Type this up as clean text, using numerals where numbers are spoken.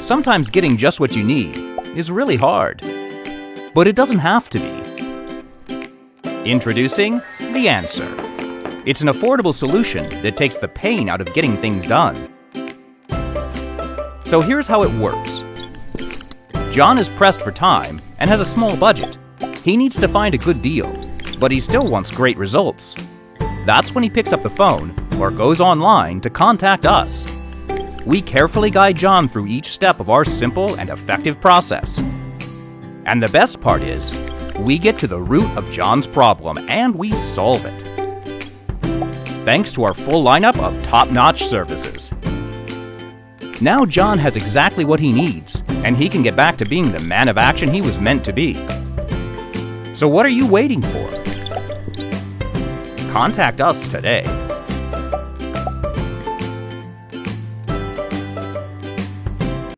Sometimes getting just what you need is really hard, but it doesn't have to be. Introducing The Answer. It's an affordable solution that takes the pain out of getting things done. So here's how it works. John is pressed for time and has a small budget. He needs to find a good deal, but he still wants great results. That's when he picks up the phone or goes online to contact us. We carefully guide John through each step of our simple and effective process. And the best part is, we get to the root of John's problem and we solve it. Thanks to our full lineup of top-notch services. Now John has exactly what he needs, and he can get back to being the man of action he was meant to be. So what are you waiting for? Contact us today.